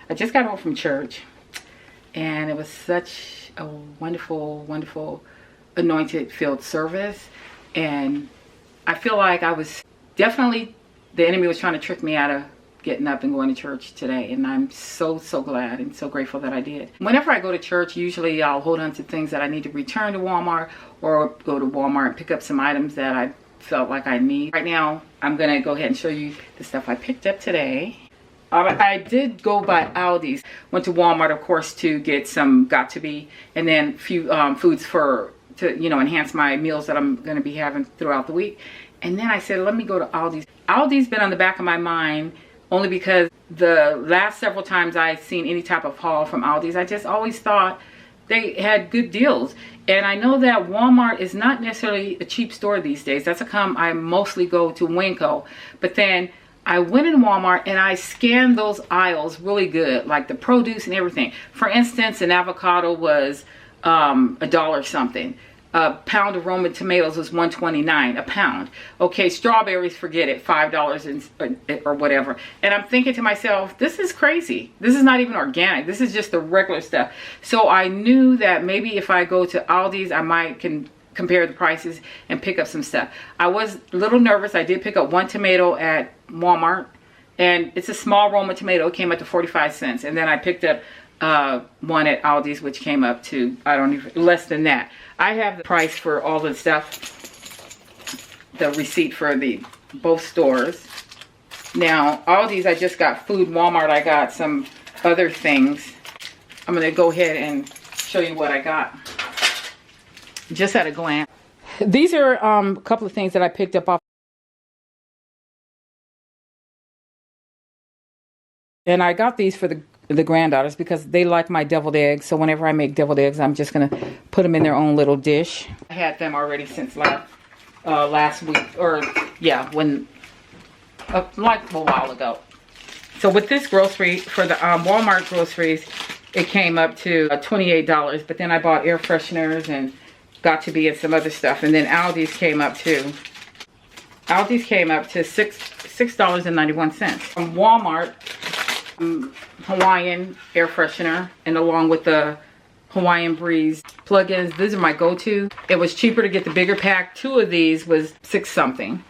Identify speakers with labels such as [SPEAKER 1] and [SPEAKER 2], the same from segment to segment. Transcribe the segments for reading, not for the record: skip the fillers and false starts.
[SPEAKER 1] I just got home from church, and it was such a wonderful, wonderful anointed filled service. And I feel like I was definitely, the enemy was trying to trick me out of getting up and going to church today, and I'm so glad and so grateful that I did. Whenever I go to church, usually I'll hold on to things that I need to return to Walmart, or go to Walmart and pick up some items that I felt like I need. Right now, I'm gonna go ahead and show you the stuff I picked up today. I did go by Aldi's. Went to Walmart, of course, to get some Got To Be, and then a few foods to enhance my meals that I'm gonna be having throughout the week. And then I said, let me go to Aldi's. Aldi's been on the back of my mind only because the last several times I've seen any type of haul from Aldi's, I just always thought they had good deals. And I know that Walmart is not necessarily a cheap store these days. That's how I mostly go to Winco. But then I went in Walmart and I scanned those aisles really good, like the produce and everything. For instance, an avocado was $1 something. A pound of Roman tomatoes was $1.29 a pound. Okay, strawberries, forget it, $5 or whatever. And I'm thinking to myself, this is crazy. This is not even organic. This is just the regular stuff. So I knew that maybe if I go to Aldi's, I can compare the prices and pick up some stuff. I was a little nervous. I did pick up one tomato at Walmart, and it's a small Roma tomato. It came up to 45 cents. And then I picked up one at Aldi's, which came up to, less than that. I have the price for all the stuff, the receipt for both stores. Now, Aldi's, I just got food. Walmart, I got some other things. I'm going to go ahead and show you what I got just at a glance. These are a couple of things that I picked up off. And I got these for the granddaughters because they like my deviled eggs. So whenever I make deviled eggs, I'm just going to put them in their own little dish. I had them already since last week, or yeah, like a while ago. So with this grocery, for the Walmart groceries, it came up to $28. But then I bought air fresheners and Got To Be and some other stuff. And then Aldi's came up too. Aldi's came up to $6.91. From Walmart, Hawaiian air freshener, and along with the Hawaiian Breeze plugins. These are my go-to. It was cheaper to get the bigger pack. 2 of these was $6 something.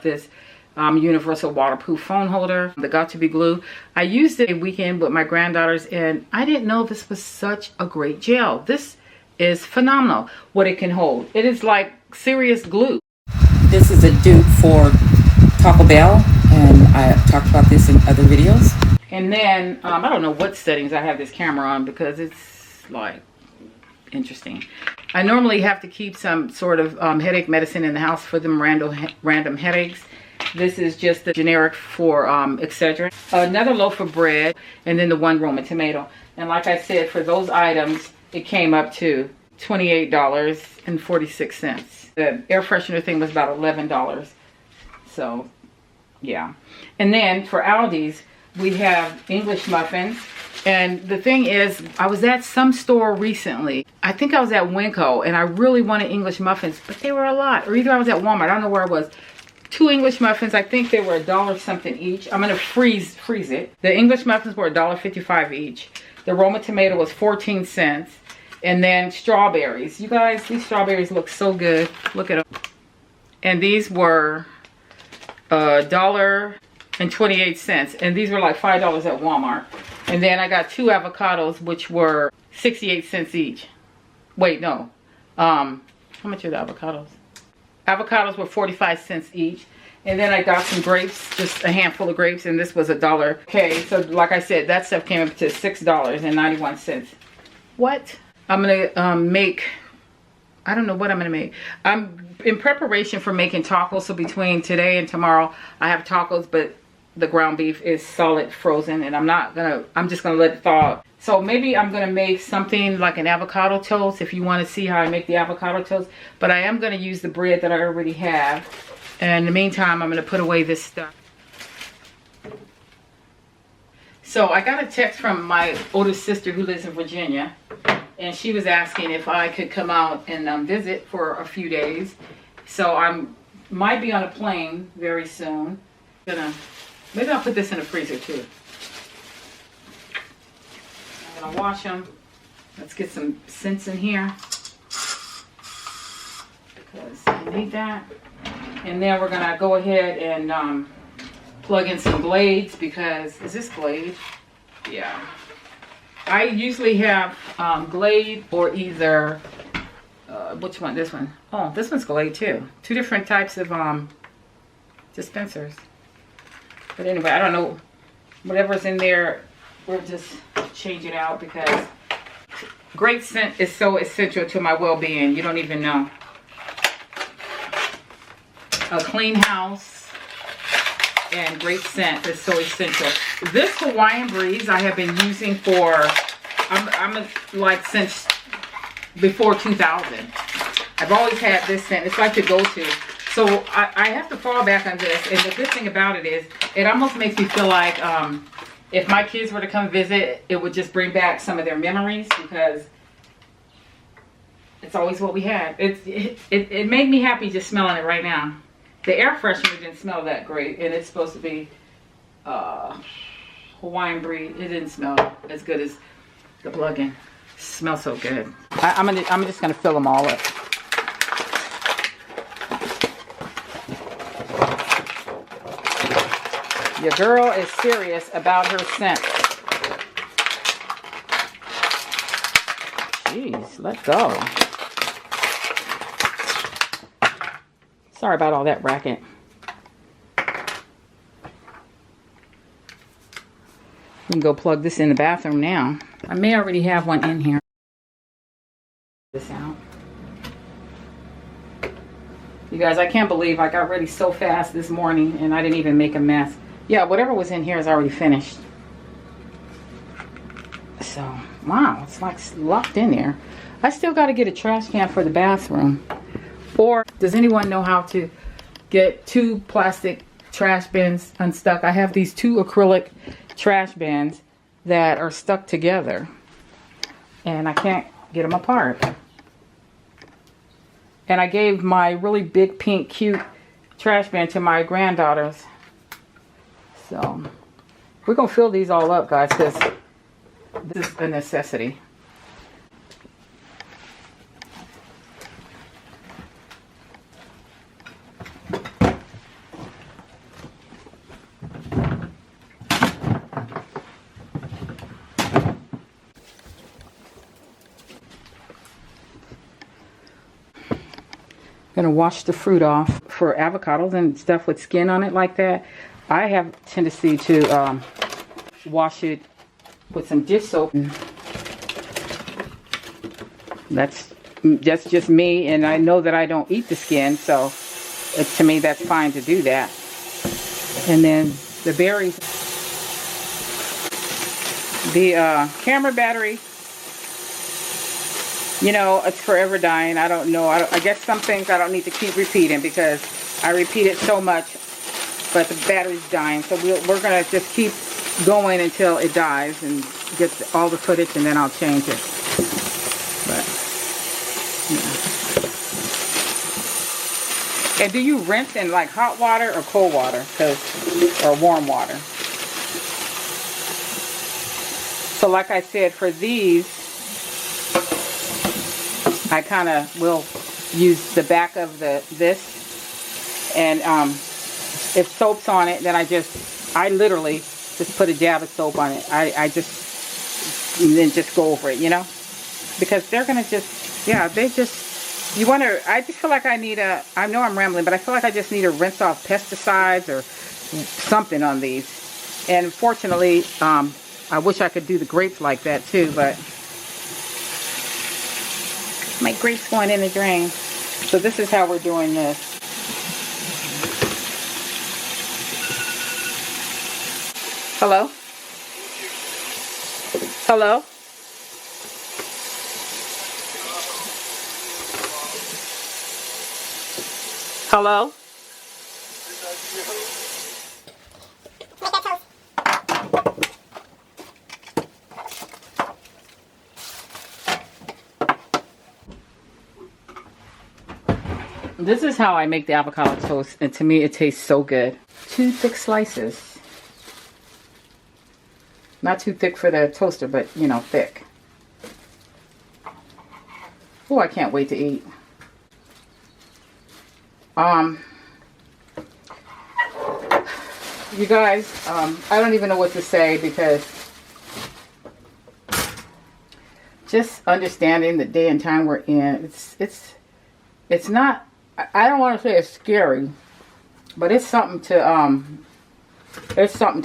[SPEAKER 1] This universal waterproof phone holder, the Got To Be glue. I used it a weekend with my granddaughters, and I didn't know this was such a great gel. This is phenomenal what it can hold. It is like serious glue. This is a dupe for Taco Bell, and I talked about this in other videos. And then, I don't know what settings I have this camera on because it's like interesting. I normally have to keep some sort of headache medicine in the house for them random headaches. This is just the generic for Excedrin. Another loaf of bread, and then the 1 Roma tomato. And like I said, for those items, it came up to $28.46. The air freshener thing was about $11. So, yeah. And then for Aldi's, we have English muffins. And the thing is, I was at some store recently. I think I was at Winco, and I really wanted English muffins, but they were a lot. Or either I was at Walmart. I don't know where I was. 2 English muffins. I think they were $1 something each. I'm going to freeze it. The English muffins were $1.55 each. The Roma tomato was 14 cents. And then strawberries. You guys, these strawberries look so good. Look at them. And these were $1.28, and these were like $5 at Walmart. And then I got 2 avocados, which were 68 cents each. Wait, no. How much are the avocados? Avocados were 45 cents each. And then I got some grapes, just a handful of grapes, and this was $1. Okay, so like I said, that stuff came up to $6.91. What? I'm gonna make, I don't know what I'm gonna make. I'm in preparation for making tacos, so between today and tomorrow I have tacos, but the ground beef is solid frozen, and I'm just gonna let it thaw. So maybe I'm gonna make something like an avocado toast if you want to see how I make the avocado toast. But I am gonna use the bread that I already have. And in the meantime, I'm gonna put away this stuff. So I got a text from my oldest sister who lives in Virginia, and she was asking if I could come out and visit for a few days. So I might be on a plane very soon. Maybe I'll put this in the freezer too. gonna wash them. Let's get some scents in here because I need that. And then we're gonna go ahead and plug in some Glades because, is this Glade? Yeah. I usually have Glade or either, which one? This one. Oh, this one's Glade too. Two different types of dispensers. But anyway, I don't know. Whatever's in there, we'll just change it out because great scent is so essential to my well-being. You don't even know. A clean house and great scent is so essential. This Hawaiian Breeze I have been using for, like since before 2000. I've always had this scent. It's like the go-to. So I have to fall back on this. And the good thing about it is it almost makes me feel like if my kids were to come visit, it would just bring back some of their memories because it's always what we had. It made me happy just smelling it right now. The air freshener didn't smell that great, and it's supposed to be Hawaiian Breeze. It didn't smell as good as the plug-in. Smells so good. I'm just gonna fill them all up. Your girl is serious about her scent. Jeez, let go. Sorry about all that racket. We can go plug this in the bathroom now. I may already have one in here. This out. You guys, I can't believe I got ready so fast this morning and I didn't even make a mess. Yeah, whatever was in here is already finished. So, wow, it's like locked in there. I still got to get a trash can for the bathroom. Or does anyone know how to get two plastic trash bins unstuck? I have these two acrylic trash bins that are stuck together and I can't get them apart. And I gave my really big pink cute trash bin to my granddaughters. So we're gonna fill these all up, guys, because this is a necessity. Gonna wash the fruit off. For avocados and stuff with skin on it like that, I have a tendency to wash it with some dish soap. That's just me, and I know that I don't eat the skin, so to me that's fine to do that. And then the berries, the camera battery, you know, it's forever dying. I don't know. I guess some things I don't need to keep repeating because I repeat it so much, but the battery's dying. So we're going to just keep going until it dies and get all the footage, and then I'll change it. But, yeah. And do you rinse in like hot water or cold water? Or warm water? So like I said, for these, I kind of will use the back of this, and if soap's on it, then I literally just put a dab of soap on it. I just, and then just go over it, you know, because they're gonna just, yeah, they just, you want to, I just feel like I need a, I know I'm rambling, but I feel like I just need to rinse off pesticides or something on these. And fortunately, I wish I could do the grapes like that too, but my grapes going in the drain. So this is how we're doing this. Hello? Hello? Hello? This is how I make the avocado toast, and to me it tastes so good. 2 thick slices. Not too thick for the toaster, but you know, thick. Oh, I can't wait to eat. You guys, I don't even know what to say, because just understanding the day and time we're in, it's not, I don't want to say it's scary, but it's something to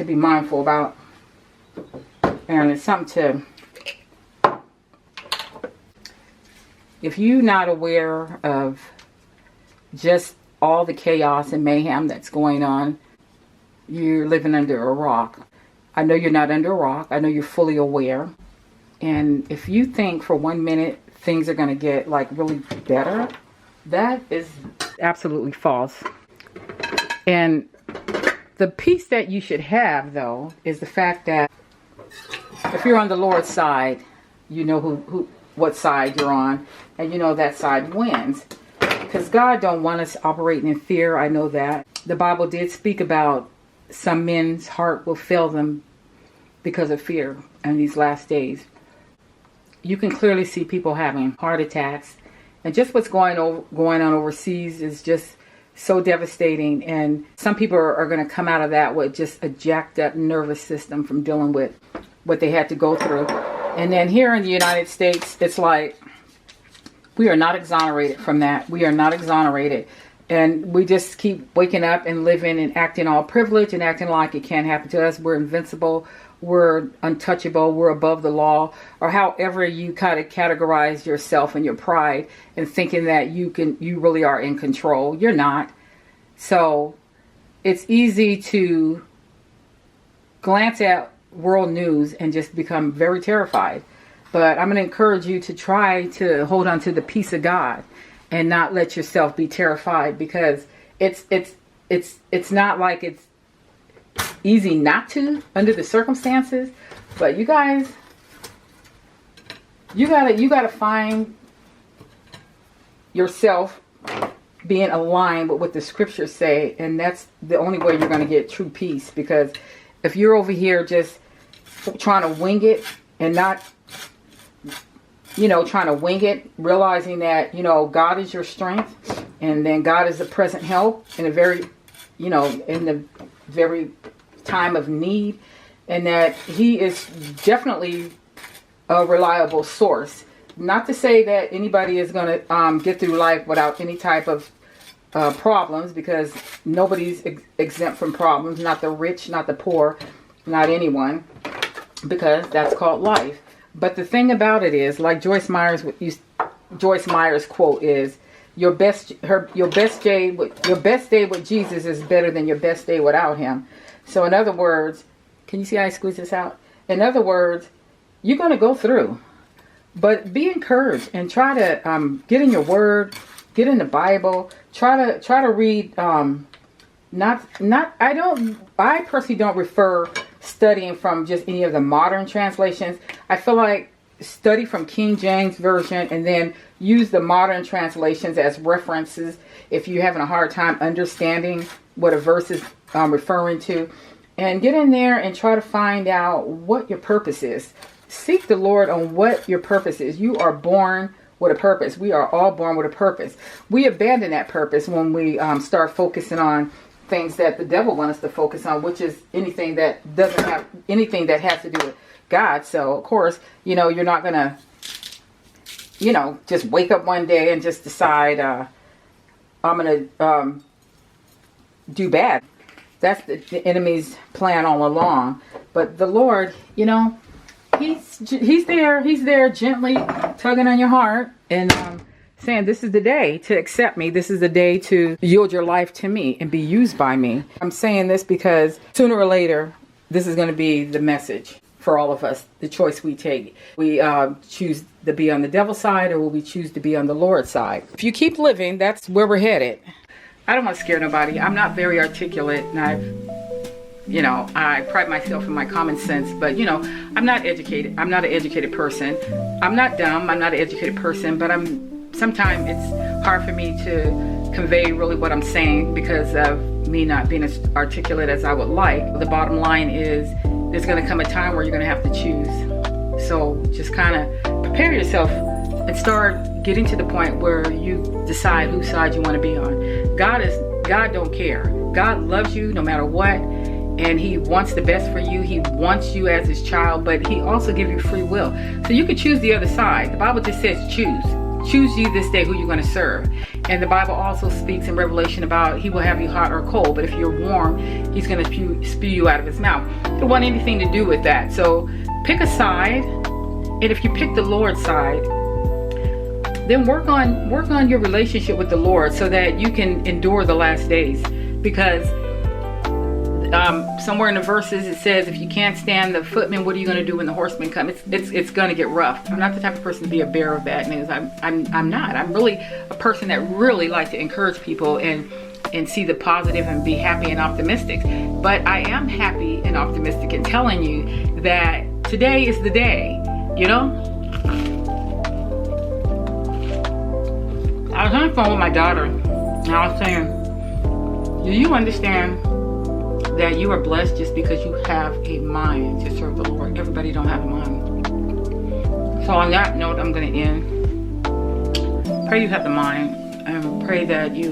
[SPEAKER 1] be mindful about, and it's something to, if you're not aware of just all the chaos and mayhem that's going on, you're living under a rock. I know you're not under a rock. I know you're fully aware. And if you think for 1 minute things are going to get like really better, that is absolutely false. And the peace that you should have, though, is the fact that if you're on the Lord's side, you know what side you're on, and you know that side wins. Because God don't want us operating in fear. I know that. The Bible did speak about some men's heart will fail them because of fear in these last days. You can clearly see people having heart attacks, and just what's going on overseas is just so devastating. And some people are going to come out of that with just a jacked up nervous system from dealing with what they had to go through. And then here in the United States, it's like we are not exonerated from that. We are not exonerated. And we just keep waking up and living and acting all privileged and acting like it can't happen to us. We're invincible. We're untouchable. We're above the law. Or however you kind of categorize yourself and your pride, and thinking that you really are in control. You're not. So it's easy to glance at world news and just become very terrified. But I'm going to encourage you to try to hold on to the peace of God and not let yourself be terrified, because it's not like it's easy not to under the circumstances. But you guys, you gotta find yourself being aligned with what the scriptures say, and that's the only way you're going to get true peace. Because if you're over here just trying to wing it and not, trying to wing it, realizing that, God is your strength, and then God is the present help in in the very time of need, and that He is definitely a reliable source. Not to say that anybody is going to get through life without any type of problems, because nobody's exempt from problems, not the rich, not the poor, not anyone, because that's called life. But the thing about it is, like Joyce Meyer's quote is, your best day with Jesus is better than your best day without Him. So in other words, can you see how I squeeze this out? In other words, you're going to go through, but be encouraged and try to get in your Word, get in the Bible. Try to read. I personally don't refer studying from just any of the modern translations. I feel like study from King James Version and then use the modern translations as references if you're having a hard time understanding what a verse is referring to. And get in there and try to find out what your purpose is. Seek the Lord on what your purpose is. You are born with a purpose. We are all born with a purpose. We abandon that purpose when we start focusing on things that the devil wants us to focus on, which is anything that doesn't have anything that has to do with God. So of course, you're not gonna, just wake up one day and just decide I'm gonna do bad. That's the enemy's plan all along. But the Lord, He's there gently tugging on your heart and saying, this is the day to accept me. This is the day to yield your life to me and be used by me. I'm saying this because sooner or later, this is going to be the message for all of us, the choice we take. We choose to be on the devil's side, or will we choose to be on the Lord's side? If you keep living, that's where we're headed. I don't want to scare nobody. I'm not very articulate, and I pride myself in my common sense, but I'm not educated. I'm not an educated person. I'm not dumb. I'm not an educated person, but sometimes it's hard for me to convey really what I'm saying because of me not being as articulate as I would like. The bottom line is there's going to come a time where you're going to have to choose. So just kind of prepare yourself and start getting to the point where you decide whose side you want to be on. God don't care. God loves you no matter what, and he wants the best for you. He wants you as his child, but he also gives you free will. So you can choose the other side. The Bible just says choose. Choose you this day who you're going to serve. And the Bible also speaks in Revelation about he will have you hot or cold, but if you're warm, he's going to spew you out of his mouth. He don't want anything to do with that. So pick a side, and if you pick the Lord's side, then work on your relationship with the Lord so that you can endure the last days. Because somewhere in the verses it says, if you can't stand the footmen, what are you going to do when the horsemen come? It's going to get rough. I'm not the type of person to be a bearer of bad news. I'm not. I'm really a person that really likes to encourage people and see the positive and be happy and optimistic. But I am happy and optimistic in telling you that today is the day. You know, I was on the phone with my daughter, and I was saying, do you understand that you are blessed just because you have a mind to serve the Lord? Everybody don't have a mind. So on that note, I'm going to end. Pray you have the mind, and pray that you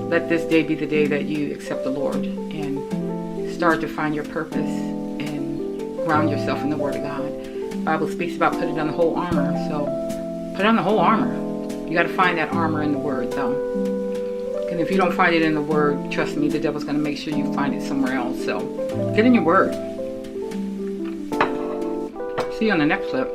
[SPEAKER 1] let this day be the day that you accept the Lord and start to find your purpose and ground yourself in the Word of God. The Bible speaks about putting on the whole armor, so put on the whole armor. You got to find that armor in the Word, though. And if you don't find it in the Word, trust me, the devil's going to make sure you find it somewhere else. So get in your Word. See you on the next clip.